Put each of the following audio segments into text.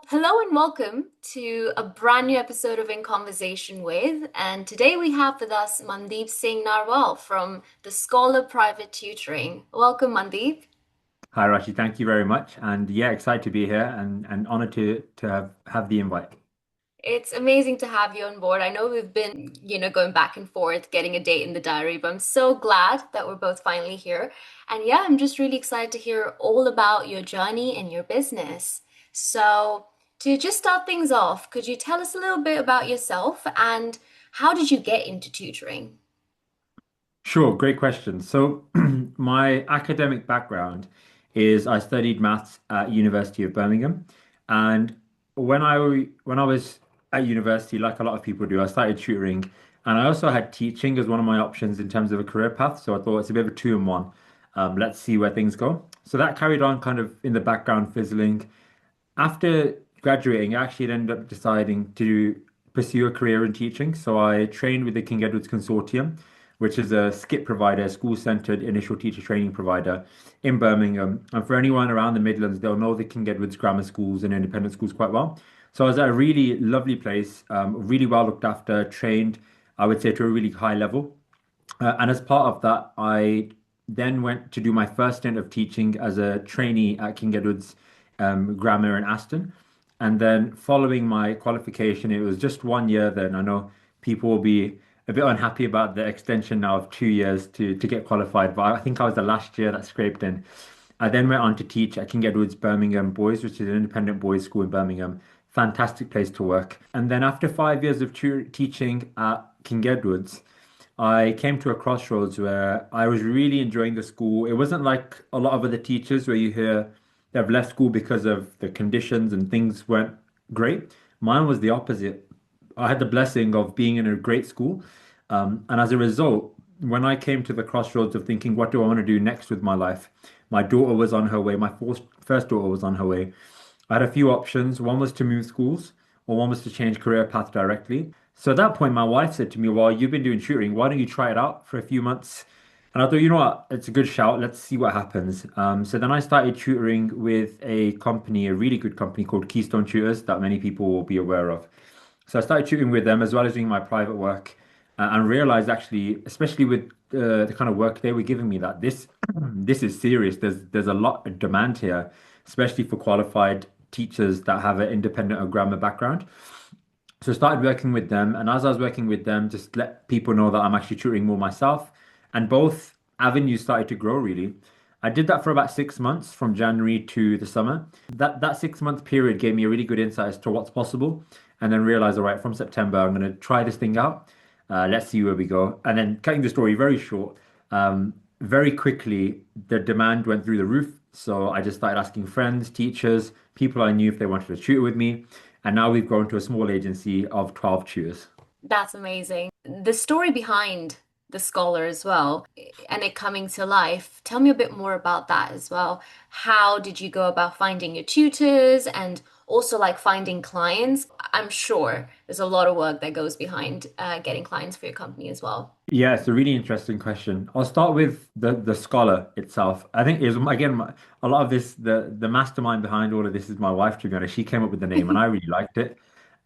Hello and welcome to a brand new episode of In Conversation With. And today we have with us Mandeep Singh Narwal from the Scholar Private Tutoring. Welcome, Mandeep. Hi, Rashi. Thank you very much. And yeah, excited to be here and honored to have the invite. It's amazing to have you on board. I know we've been, going back and forth, getting a date in the diary, but I'm so glad that we're both finally here. And yeah, I'm just really excited to hear all about your journey and your business. So, to just start things off, could you tell us a little bit about yourself and how did you get into tutoring? Sure, great question. So my academic background is I studied maths at University of Birmingham. And when I was at university, like a lot of people do, I started tutoring and I also had teaching as one of my options in terms of a career path. So I thought it's a bit of a two in one. Let's see where things go. So that carried on kind of in the background, fizzling. After graduating, I actually ended up deciding to pursue a career in teaching. So I trained with the King Edward's Consortium, which is a SCIP provider, a school-centered initial teacher training provider in Birmingham. And for anyone around the Midlands, they'll know the King Edward's grammar schools and independent schools quite well. So I was at a really lovely place, really well looked after, trained, I would say, to a really high level. And as part of that, I then went to do my first stint of teaching as a trainee at King Edward's Grammar in Aston. And then following my qualification, it was just 1 year then. I know people will be a bit unhappy about the extension now of 2 years to get qualified, but I think I was the last year that scraped in. I then went on to teach at King Edward's Birmingham Boys, which is an independent boys' school in Birmingham. Fantastic place to work. And then after 5 years of teaching at King Edward's, I came to a crossroads where I was really enjoying the school. It wasn't like a lot of other teachers where you hear they've left school because of the conditions and things weren't great. Mine was the opposite. I had the blessing of being in a great school. And as a result, when I came to the crossroads of thinking, what do I want to do next with my life? My daughter was on her way. My first daughter was on her way. I had a few options. One was to move schools, or one was to change career path directly. So at that point, my wife said to me, well, you've been doing tutoring. Why don't you try it out for a few months? And I thought, you know what? It's a good shout. Let's see what happens. So then I started tutoring with a company, a really good company called Keystone Tutors that many people will be aware of. So I started tutoring with them as well as doing my private work and realized actually, especially with the kind of work they were giving me, that this this is serious. There's a lot of demand here, especially for qualified teachers that have an independent or grammar background. So I started working with them, and as I was working with them, just let people know that I'm actually tutoring more myself, and both avenues started to grow really. I did that for about 6 months from January to the summer. That 6 month period gave me a really good insight as to what's possible, and then realized, all right, from September I'm going to try this thing out. Let's see where we go. And then cutting the story very short, very quickly the demand went through the roof. So I just started asking friends, teachers, people I knew if they wanted to tutor with me. And now we've grown to a small agency of 12 tutors. That's amazing. The story behind the scholar as well and it coming to life. Tell me a bit more about that as well. How did you go about finding your tutors and also like finding clients? I'm sure there's a lot of work that goes behind getting clients for your company as well. Yeah, it's a really interesting question. I'll start with the scholar itself. I think is again a lot of this the mastermind behind all of this is my wife, to be honest. She came up with the name and I really liked it.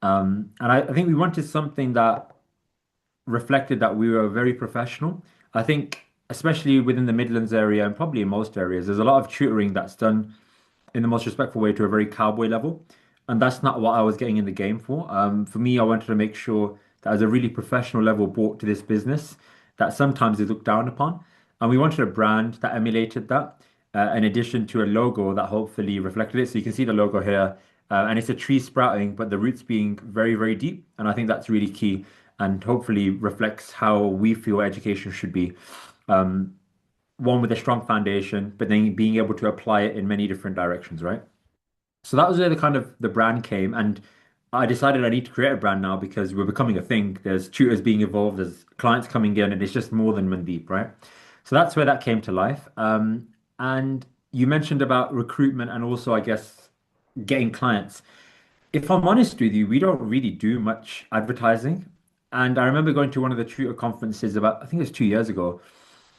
And I think we wanted something that reflected that we were very professional. I think, especially within the Midlands area and probably in most areas, there's a lot of tutoring that's done in the most respectful way to a very cowboy level. And that's not what I was getting in the game for. For me, I wanted to make sure that as a really professional level brought to this business that sometimes is looked down upon. And we wanted a brand that emulated that, in addition to a logo that hopefully reflected it. So you can see the logo here, and it's a tree sprouting, but the roots being very, very deep. And I think that's really key and hopefully reflects how we feel education should be. Um, one with a strong foundation, but then being able to apply it in many different directions, right? So that was where the kind of the brand came, and I decided I need to create a brand now because we're becoming a thing. There's tutors being involved, there's clients coming in, and it's just more than Mandeep, right? So that's where that came to life. And you mentioned about recruitment and also, I guess, getting clients. If I'm honest with you, we don't really do much advertising. And I remember going to one of the tutor conferences about, I think it was 2 years ago,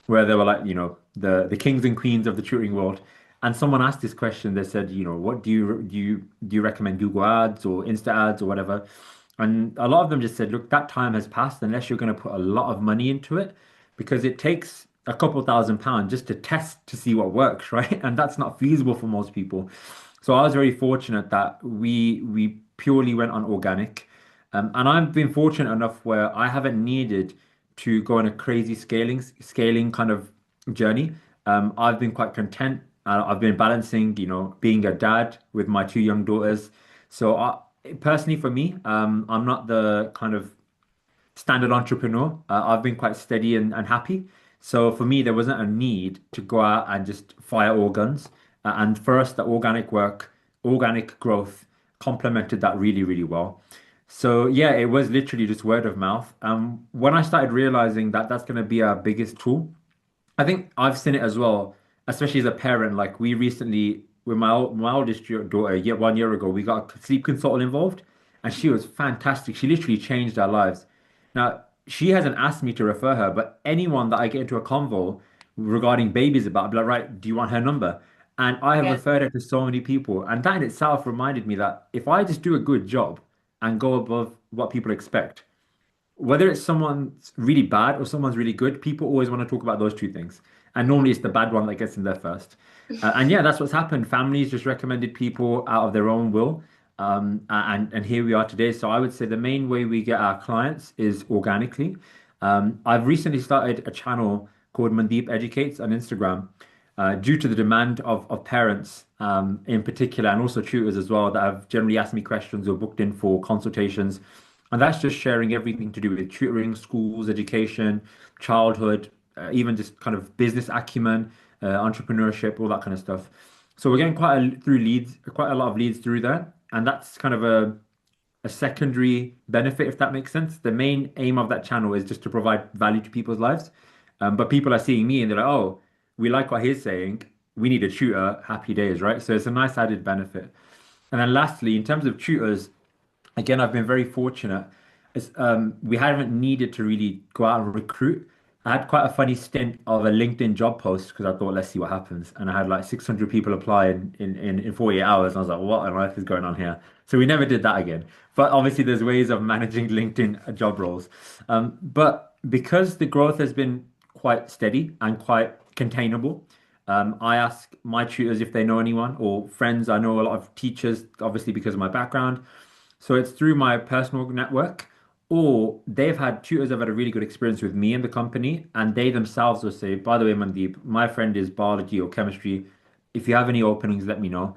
where they were like, the kings and queens of the tutoring world. And someone asked this question. They said, you know, what do you recommend Google Ads or Insta ads or whatever? And a lot of them just said, look, that time has passed unless you're going to put a lot of money into it, because it takes a couple £1,000s just to test to see what works, right? And that's not feasible for most people. So I was very fortunate that we purely went on organic. And I've been fortunate enough where I haven't needed to go on a crazy scaling kind of journey. I've been quite content. I've been balancing, you know, being a dad with my two young daughters. So personally, for me, I'm not the kind of standard entrepreneur. I've been quite steady and happy. So for me, there wasn't a need to go out and just fire all guns. And for us, the organic growth complemented that really, really well. So yeah, it was literally just word of mouth. When I started realizing that that's going to be our biggest tool, I think I've seen it as well, especially as a parent. Like we recently, with my oldest daughter, yet 1 year ago, we got a sleep consultant involved, and she was fantastic. She literally changed our lives. Now, she hasn't asked me to refer her, but anyone that I get into a convo regarding babies about, I'll be like, right, do you want her number? And I have Yeah. referred her to so many people, and that in itself reminded me that if I just do a good job and go above what people expect, whether it's someone's really bad or someone's really good, people always want to talk about those two things. And normally it's the bad one that gets in there first. And yeah, that's what's happened. Families just recommended people out of their own will. And here we are today. So I would say the main way we get our clients is organically. I've recently started a channel called Mandeep Educates on Instagram, due to the demand of parents, in particular, and also tutors as well, that have generally asked me questions or booked in for consultations. And that's just sharing everything to do with tutoring, schools, education, childhood, even just kind of business acumen, entrepreneurship, all that kind of stuff. So we're getting quite a lot of leads through there, and that's kind of a secondary benefit, if that makes sense. The main aim of that channel is just to provide value to people's lives. But people are seeing me and they're like, oh, we like what he's saying. We need a tutor. Happy days, right? So it's a nice added benefit. And then lastly, in terms of tutors, again, I've been very fortunate. We haven't needed to really go out and recruit. I had quite a funny stint of a LinkedIn job post because I thought, let's see what happens. And I had like 600 people apply in 48 hours. And I was like, what on earth is going on here? So we never did that again. But obviously, there's ways of managing LinkedIn job roles. But because the growth has been quite steady and quite containable, I ask my tutors if they know anyone or friends. I know a lot of teachers, obviously, because of my background. So it's through my personal network, or they've had tutors have had a really good experience with me and the company, and they themselves will say, by the way, Mandeep, my friend is biology or chemistry. If you have any openings, let me know.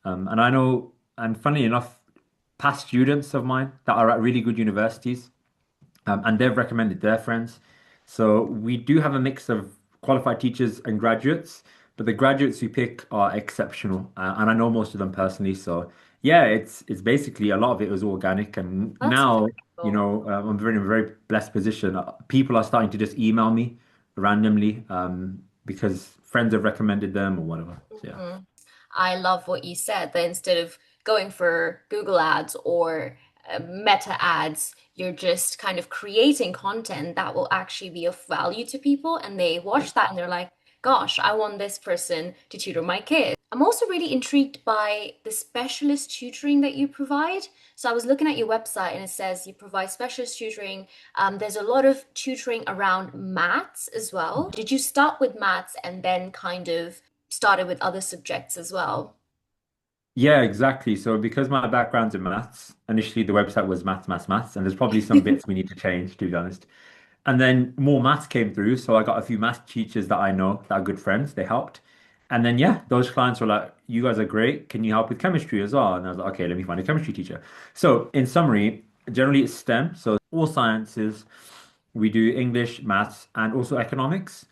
And I know, and funnily enough, past students of mine that are at really good universities, and they've recommended their friends. So we do have a mix of qualified teachers and graduates, but the graduates we pick are exceptional, and I know most of them personally. So yeah, it's basically a lot of it was organic, and That's now you incredible. know I'm in a very blessed position. People are starting to just email me randomly, because friends have recommended them or whatever. So yeah. Mhm. I love what you said, that instead of going for Google ads or meta ads, you're just kind of creating content that will actually be of value to people. And they watch that and they're like, gosh, I want this person to tutor my kid. I'm also really intrigued by the specialist tutoring that you provide. So I was looking at your website and it says you provide specialist tutoring. There's a lot of tutoring around maths as well. Did you start with maths and then kind of started with other subjects as well? Yeah, exactly. So because my background's in maths, initially the website was maths, and there's probably some bits we need to change, to be honest. And then more maths came through, so I got a few maths teachers that I know that are good friends. They helped. And then yeah, those clients were like, "You guys are great. Can you help with chemistry as well?" And I was like, "Okay, let me find a chemistry teacher." So in summary, generally it's STEM, so all sciences. We do English, maths, and also economics.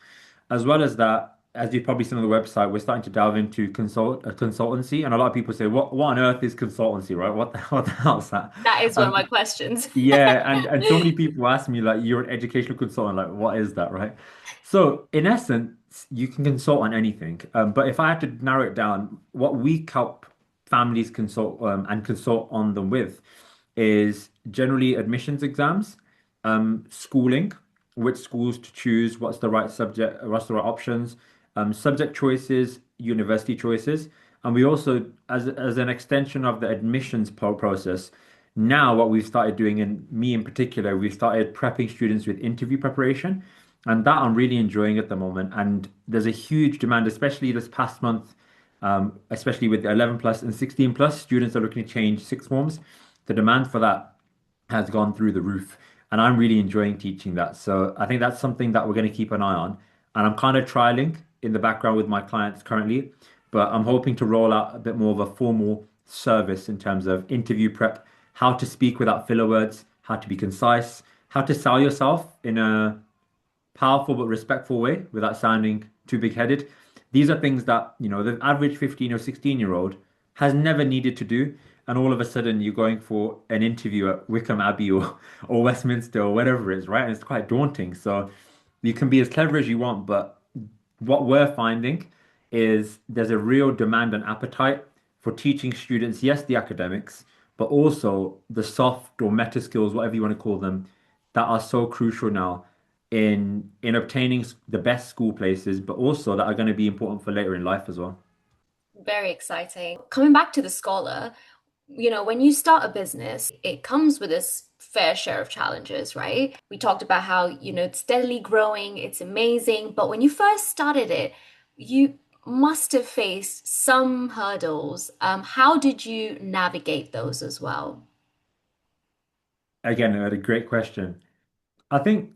As well as that, as you've probably seen on the website, we're starting to delve into consultancy, and a lot of people say, "What on earth is consultancy, right? What the hell is that?" That is one of Um, my questions. yeah, and so many people ask me like, "You're an educational consultant, like what is that, right?" So in essence, you can consult on anything. But if I had to narrow it down, what we help families consult, and consult on them with is generally admissions exams, schooling, which schools to choose, what's the right subject, what's the right options, subject choices, university choices, and we also, as an extension of the admissions process, now what we've started doing, and me in particular, we've started prepping students with interview preparation, and that I'm really enjoying at the moment. And there's a huge demand, especially this past month, especially with the 11 plus and 16 plus students are looking to change sixth forms. The demand for that has gone through the roof. And I'm really enjoying teaching that. So I think that's something that we're going to keep an eye on. And I'm kind of trialing in the background with my clients currently, but I'm hoping to roll out a bit more of a formal service in terms of interview prep, how to speak without filler words, how to be concise, how to sell yourself in a powerful but respectful way without sounding too big-headed. These are things that, the average 15 or 16-year-old has never needed to do. And all of a sudden you're going for an interview at Wickham Abbey or Westminster or whatever it is, right? And it's quite daunting. So you can be as clever as you want, but what we're finding is there's a real demand and appetite for teaching students, yes, the academics, but also the soft or meta skills, whatever you want to call them, that are so crucial now in obtaining the best school places, but also that are going to be important for later in life as well. Very exciting. Coming back to the Scholar, when you start a business, it comes with its fair share of challenges, right? We talked about how, it's steadily growing, it's amazing, but when you first started it, you must have faced some hurdles. How did you navigate those as well? Again, a great question. I think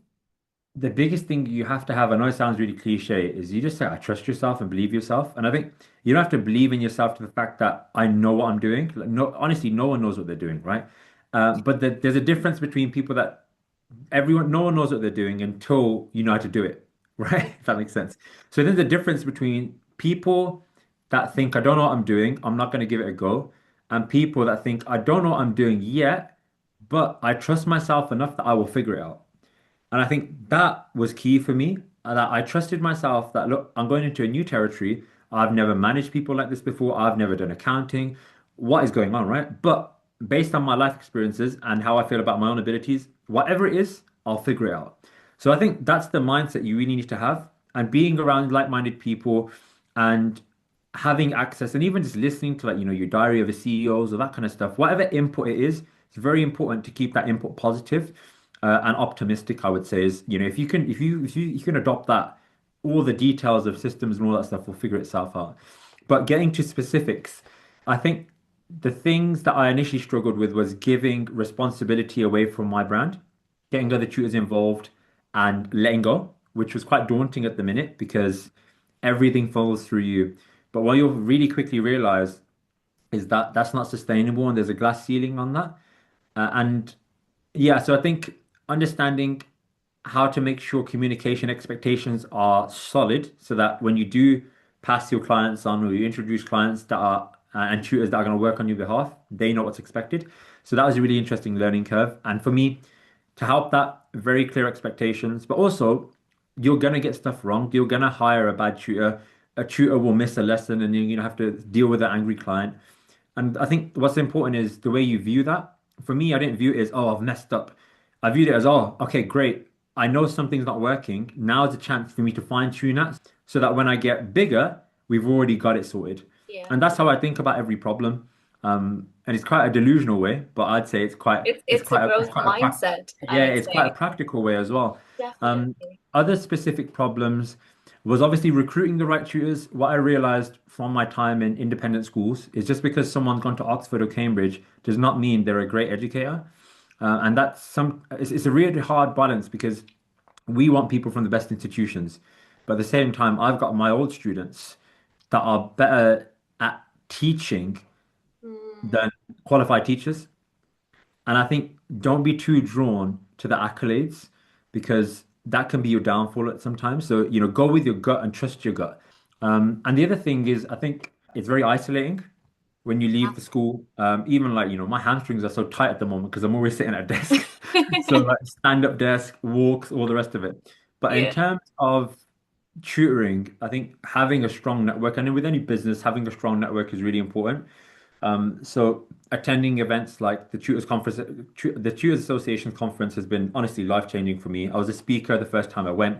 the biggest thing you have to have, I know it sounds really cliche, is you just say, I trust yourself and believe yourself. And I think you don't have to believe in yourself to the fact that I know what I'm doing. Like, no, honestly, no one knows what they're doing, right? But there's a difference between people that no one knows what they're doing until you know how to do it, right? If that makes sense. So there's a difference between people that think, I don't know what I'm doing, I'm not going to give it a go, and people that think, I don't know what I'm doing yet, but I trust myself enough that I will figure it out. And I think that was key for me, that I trusted myself that, look, I'm going into a new territory. I've never managed people like this before. I've never done accounting. What is going on, right? But based on my life experiences and how I feel about my own abilities, whatever it is, I'll figure it out. So I think that's the mindset you really need to have. And being around like-minded people and having access and even just listening to, like, your diary of the CEOs or that kind of stuff, whatever input it is, it's very important to keep that input positive and optimistic, I would say. Is, if you can adopt that, all the details of systems and all that stuff will figure itself out. But getting to specifics, I think the things that I initially struggled with was giving responsibility away from my brand, getting other tutors involved and letting go, which was quite daunting at the minute because everything falls through you. But what you'll really quickly realize is that that's not sustainable and there's a glass ceiling on that. And yeah, so I think understanding how to make sure communication expectations are solid so that when you do pass your clients on or you introduce clients that are and tutors that are going to work on your behalf, they know what's expected. So that was a really interesting learning curve. And for me, to help that, very clear expectations, but also you're going to get stuff wrong. You're going to hire a bad tutor. A tutor will miss a lesson and you're going to have to deal with an angry client. And I think what's important is the way you view that. For me, I didn't view it as, oh, I've messed up. I viewed it as, oh, okay, great. I know something's not working. Now is a chance for me to fine tune that so that when I get bigger, we've already got it sorted. Yeah. And that's how I think about every problem. And it's quite a delusional way, but I'd say It's a it's growth quite a mindset, I yeah, would it's quite a say. practical way as well. Um, Definitely. Other specific problems was obviously recruiting the right tutors. What I realized from my time in independent schools is just because someone's gone to Oxford or Cambridge does not mean they're a great educator. And it's a really hard balance because we want people from the best institutions. But at the same time, I've got my old students that are better at teaching Mm, than qualified teachers. And I think don't be too drawn to the accolades because that can be your downfall at sometimes. So, go with your gut and trust your gut. And the other thing is, I think it's very isolating when you leave the school. Even like, my hamstrings are so tight at the moment because I'm always sitting at a desk. So yeah. like stand-up desk, walks, all the rest of it. But in Yeah. terms of tutoring, I think having a strong network, and with any business, having a strong network is really important. So attending events like the Tutors Conference, the Tutors Association conference has been honestly life-changing for me. I was a speaker the first time I went.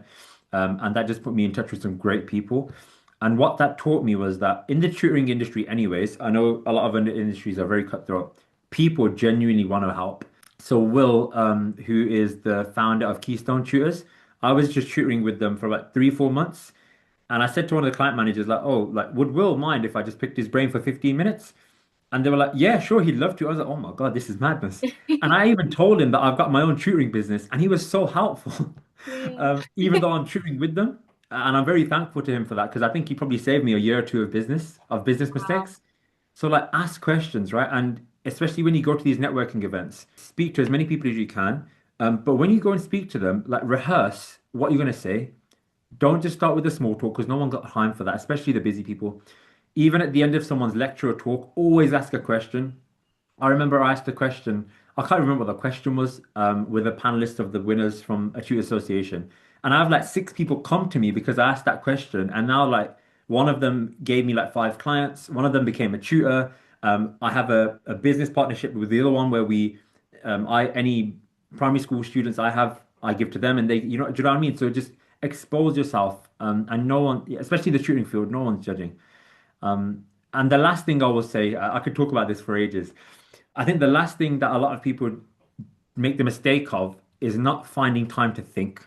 And that just put me in touch with some great people. And what that taught me was that in the tutoring industry, anyways, I know a lot of other industries are very cutthroat. People genuinely want to help. So Will, who is the founder of Keystone Tutors, I was just tutoring with them for about 3, 4 months. And I said to one of the client managers, like, oh, like, would Will mind if I just picked his brain for 15 minutes? And they were like, yeah, sure, he'd love to. I was like, oh my God, this is madness. And I even told him that I've got my own tutoring business, and he was so helpful, Yeah. even though I'm tutoring with them. And I'm very thankful to him for that because I think he probably saved me a year or two of business Wow. mistakes. So like ask questions, right? And especially when you go to these networking events, speak to as many people as you can. But when you go and speak to them, like rehearse what you're going to say. Don't just start with the small talk because no one got time for that, especially the busy people. Even at the end of someone's lecture or talk, always ask a question. I remember I asked a question. I can't remember what the question was with a panelist of the winners from a tutor association. And I have like 6 people come to me because I asked that question. And now like one of them gave me like 5 clients. One of them became a tutor. I have a business partnership with the other one where I any primary school students I have, I give to them and they, do you know what I mean? So just expose yourself and no one, especially the tutoring field, no one's judging. And the last thing I will say, I could talk about this for ages. I think the last thing that a lot of people make the mistake of is not finding time to think.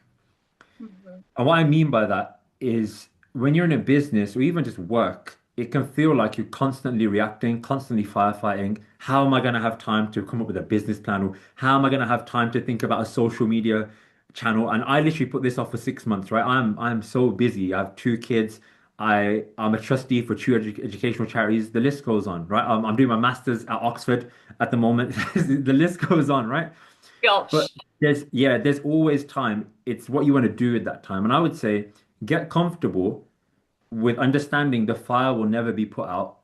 Mhm. And what I mean by that is when you're in a business or even just work, it can feel like you're constantly reacting, constantly firefighting. How am I going to have time to come up with a business plan? Or how am I going to have time to think about a social media channel? And I literally put this off for 6 months, right? I'm so busy. I have 2 kids. I'm a trustee for two educational charities. The list goes on, right? I'm doing my master's at Oxford at the moment. The list goes on, right? But Gosh. there's always time. It's what you want to do at that time. And I would say get comfortable with understanding the fire will never be put out.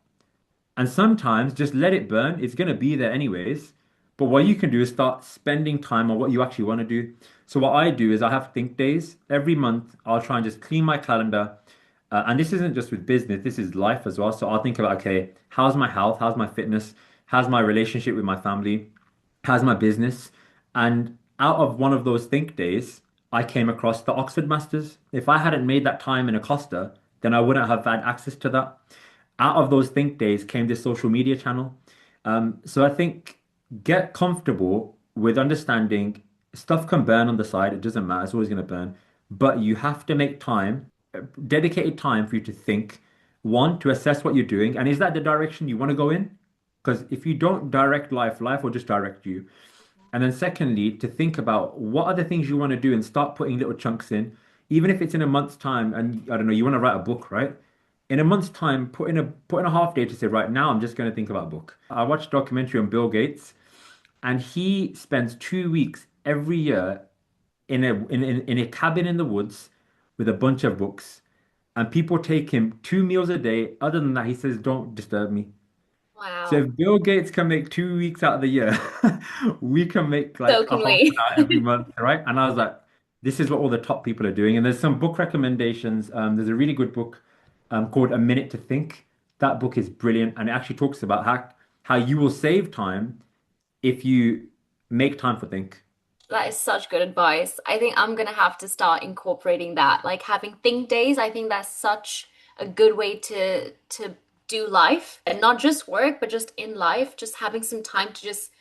And sometimes just let it burn. It's going to be there anyways. But what you can do is start spending time on what you actually want to do. So what I do is I have think days. Every month, I'll try and just clean my calendar. And this isn't just with business, this is life as well. So I'll think about, okay, how's my health? How's my fitness? How's my relationship with my family? How's my business? And out of one of those think days, I came across the Oxford Masters. If I hadn't made that time in Acosta, then I wouldn't have had access to that. Out of those think days came this social media channel. So I think get comfortable with understanding stuff can burn on the side. It doesn't matter. It's always going to burn. But you have to make time, dedicated time for you to think, one, to assess what you're doing. And is that the direction you want to go in? Because if you don't direct life, life will just direct you. And then secondly, to think about what are the things you want to do and start putting little chunks in, even if it's in a month's time and I don't know, you want to write a book, right? In a month's time, put in a half day to say, right now I'm just going to think about a book. I watched a documentary on Bill Gates and he spends 2 weeks every year in a cabin in the woods with a bunch of books. And people take him 2 meals a day. Other than that, he says, don't disturb me. So Wow. if Bill Gates can make 2 weeks out of the year, we can make So like a can half an we. hour every month, right? And I was like, this is what all the top people are doing. And there's some book recommendations. There's a really good book called A Minute to Think. That book is brilliant, and it actually talks about how you will save time if you make time for think. That is such good advice. I think I'm gonna have to start incorporating that. Like having think days, I think that's such a good way to do life and not just work, but just in life, just having some time to just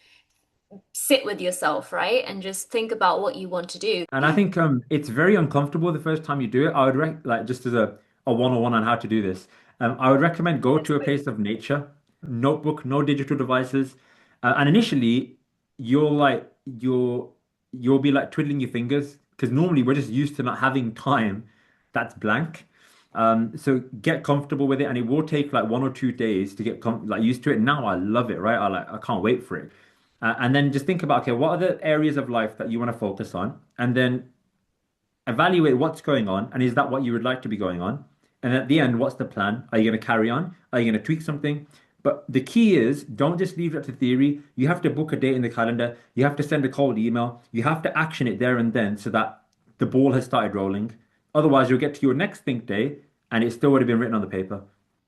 sit with yourself, right? And just think about what you want to do. And I think it's very uncomfortable the first time you do it. I would like just as a one-on-one on how to do this. I would recommend go Yes, to a please. place of nature, notebook, no digital devices, and initially you'll like you'll be like twiddling your fingers because normally we're just used to not having time that's blank. So get comfortable with it, and it will take like 1 or 2 days to get like used to it. Now I love it, right? I can't wait for it. And then just think about, okay, what are the areas of life that you want to focus on? And then evaluate what's going on and is that what you would like to be going on? And at the end, what's the plan? Are you going to carry on? Are you going to tweak something? But the key is don't just leave it to theory. You have to book a date in the calendar. You have to send a cold email. You have to action it there and then so that the ball has started rolling. Otherwise, you'll get to your next think day and it still would have been written on the paper.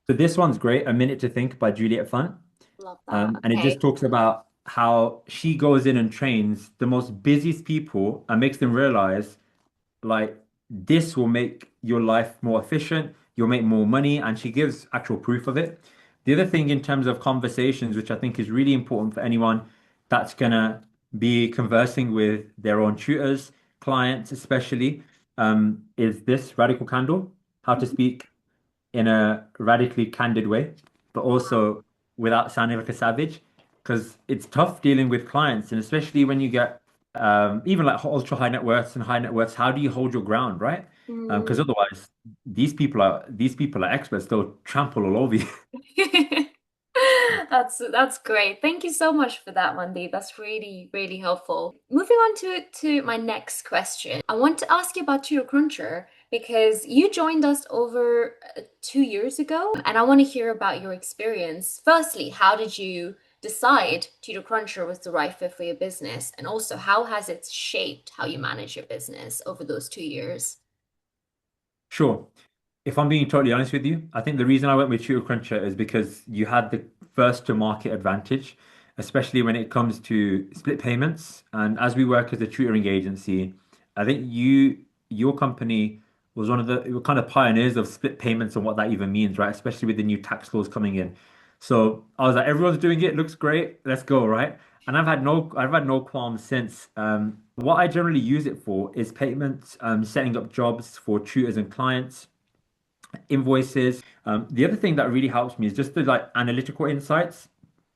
So this one's great, A Minute to Think by Juliet Funt. Love that. And it just Okay. talks about how she goes in and trains the most busiest people and makes them realize like this will make your life more efficient, you'll make more money, and she gives actual proof of it. The other thing in terms of conversations, which I think is really important for anyone that's gonna be conversing with their own tutors, clients especially, is this radical candor, how to speak in a radically candid way, but also without sounding like a savage. Because it's tough dealing with clients, and especially when you get even like ultra high net worths and high net worths, how do you hold your ground, right? Because Mm. otherwise, these people are experts. They'll trample all over you. That's great. Thank you so much for that, Mandeep. That's really, really helpful. Moving on to my next question. I want to ask you about TutorCruncher because you joined us over 2 years ago, and I want to hear about your experience. Firstly, how did you decide TutorCruncher was the right fit for your business? And also, how has it shaped how you manage your business over those 2 years? Sure. If I'm being totally honest with you, I think the reason I went with TutorCruncher is because you had the first to market advantage, especially when it comes to split payments. And as we work as a tutoring agency, I think your company was one of the you were kind of pioneers of split payments and what that even means, right? Especially with the new tax laws coming in. So I was like, everyone's doing it, looks great, let's go, right? And I've had no qualms since. What I generally use it for is payments, setting up jobs for tutors and clients, invoices. The other thing that really helps me is just the like analytical insights.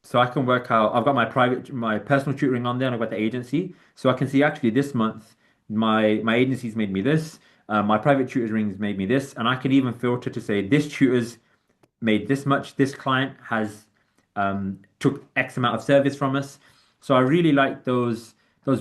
So I can work out, I've got my personal tutoring on there, and I've got the agency. So I can see actually this month, my agency's made me this, my private tutoring's made me this, and I can even filter to say this tutor's made this much. This client has took X amount of service from us. So I really like those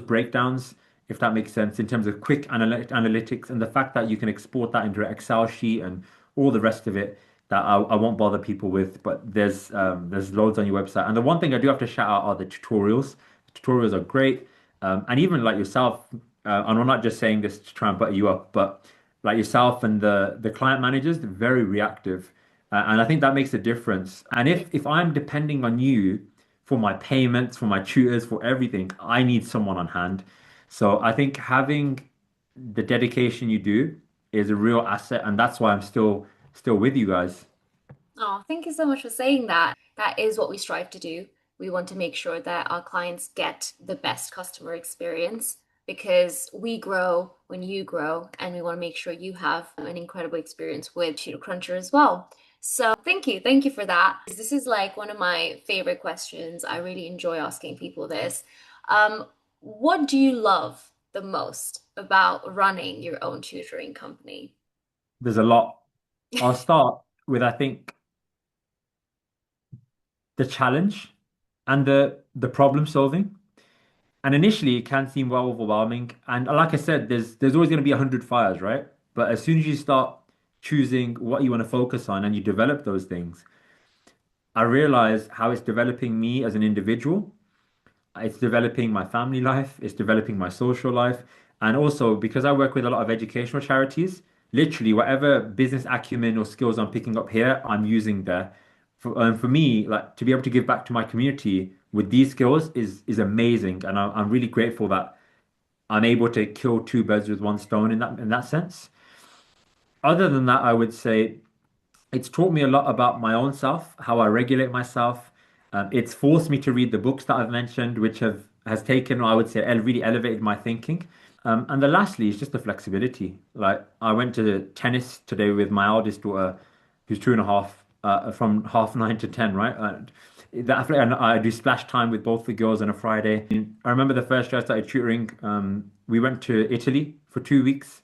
breakdowns, if that makes sense, in terms of quick analytics and the fact that you can export that into an Excel sheet and all the rest of it that I won't bother people with. But there's loads on your website. And the one thing I do have to shout out are the tutorials. The tutorials are great. And even like yourself, and I'm not just saying this to try and butter you up, but like yourself and the client managers, they're very reactive. And I think that makes a difference. And if I'm depending on you for my payments, for my tutors, for everything, I need someone on hand. So I think having the dedication you do is a real asset, and that's why I'm still with you guys. Oh, thank you so much for saying that. That is what we strive to do. We want to make sure that our clients get the best customer experience because we grow when you grow, and we want to make sure you have an incredible experience with TutorCruncher as well. So thank you for that. This is like one of my favorite questions. I really enjoy asking people this. What do you love the most about running your own tutoring company? There's a lot. I'll start with, I think, the challenge and the problem solving. And initially, it can seem well overwhelming. And like I said, there's always going to be 100 fires, right? But as soon as you start choosing what you want to focus on and you develop those things, I realize how it's developing me as an individual. It's developing my family life, it's developing my social life. And also because I work with a lot of educational charities, literally whatever business acumen or skills I'm picking up here, I'm using there. For me, like to be able to give back to my community with these skills is amazing. And I'm really grateful that I'm able to kill two birds with one stone in that sense. Other than that, I would say it's taught me a lot about my own self, how I regulate myself. It's forced me to read the books that I've mentioned, which has taken, I would say, really elevated my thinking. And the lastly is just the flexibility. Like I went to tennis today with my eldest daughter, who's 2.5, from half 9 to 10, right? And I do splash time with both the girls on a Friday. I remember the first year I started tutoring. We went to Italy for 2 weeks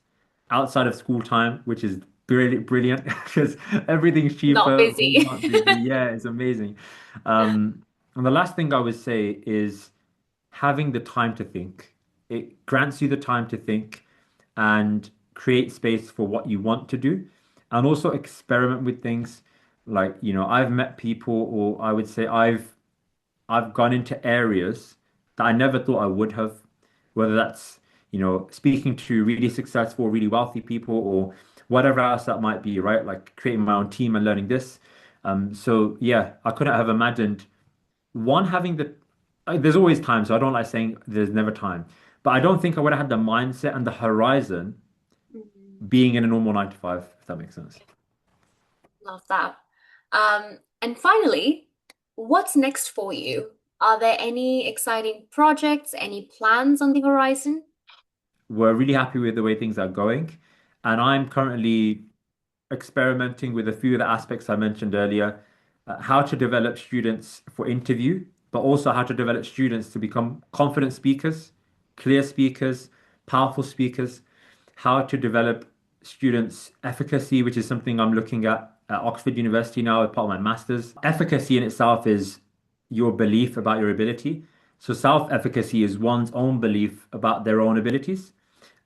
outside of school time, which is brilliant because everything's Not cheaper, food's busy. not busy. Yeah, it's amazing. And the last thing I would say is having the time to think. It grants you the time to think and create space for what you want to do, and also experiment with things. Like, I've met people, or I would say I've gone into areas that I never thought I would have, whether that's, speaking to really successful, really wealthy people or whatever else that might be, right? Like creating my own team and learning this. So yeah, I couldn't have imagined one having there's always time, so I don't like saying there's never time, but I don't think I would have had the mindset and the horizon being in a normal 9 to 5, if that makes sense. Love that. And finally, what's next for you? Are there any exciting projects, any plans on the horizon? We're really happy with the way things are going. And I'm currently experimenting with a few of the aspects I mentioned earlier, how to develop students for interview, but also how to develop students to become confident speakers, clear speakers, powerful speakers, how to develop students' efficacy, which is something I'm looking at Oxford University now as part of my master's. Efficacy in itself is your belief about your ability. So self-efficacy is one's own belief about their own abilities.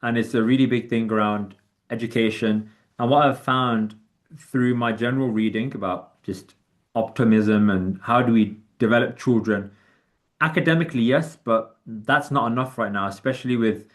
And it's a really big thing around education. And what I've found through my general reading about just optimism and how do we develop children academically, yes, but that's not enough right now, especially with,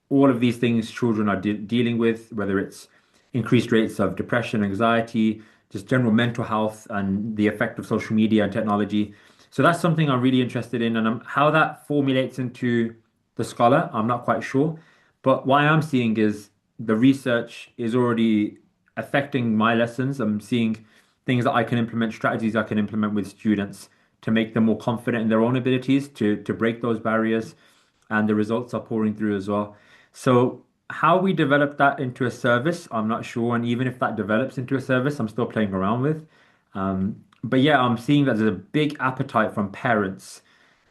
all of these things children are dealing with, whether it's increased rates of depression, anxiety, just general mental health, and the effect of social media and technology. So that's something I'm really interested in, and how that formulates into the scholar, I'm not quite sure. But what I am seeing is the research is already affecting my lessons. I'm seeing things that I can implement, strategies I can implement with students to make them more confident in their own abilities to break those barriers, and the results are pouring through as well. So how we develop that into a service, I'm not sure, and even if that develops into a service, I'm still playing around with. But yeah, I'm seeing that there's a big appetite from parents,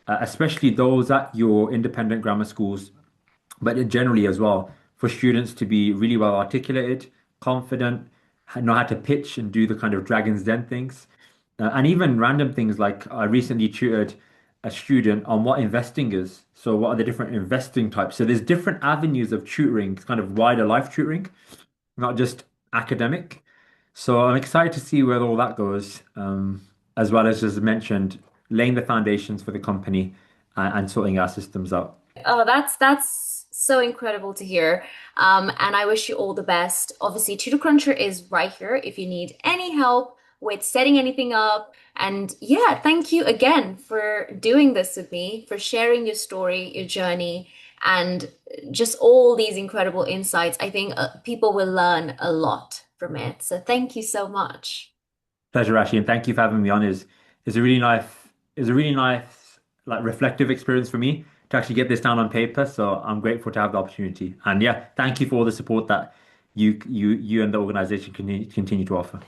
especially those at your independent grammar schools, but generally as well, for students to be really well articulated, confident, know how to pitch and do the kind of Dragon's Den things. And even random things like I recently tutored a student on what investing is. So, what are the different investing types? So, there's different avenues of tutoring, kind of wider life tutoring, not just academic. So, I'm excited to see where all that goes, as well as mentioned, laying the foundations for the company and sorting our systems out. Oh, that's so incredible to hear. And I wish you all the best. Obviously, TutorCruncher is right here if you need any help with setting anything up. And yeah, thank you again for doing this with me, for sharing your story, your journey, and just all these incredible insights. I think people will learn a lot from it. So thank you so much. Pleasure, Ashley, and thank you for having me on. Is a really nice is a really nice like reflective experience for me to actually get this down on paper. So I'm grateful to have the opportunity. And yeah, thank you for all the support that you and the organization continue to offer.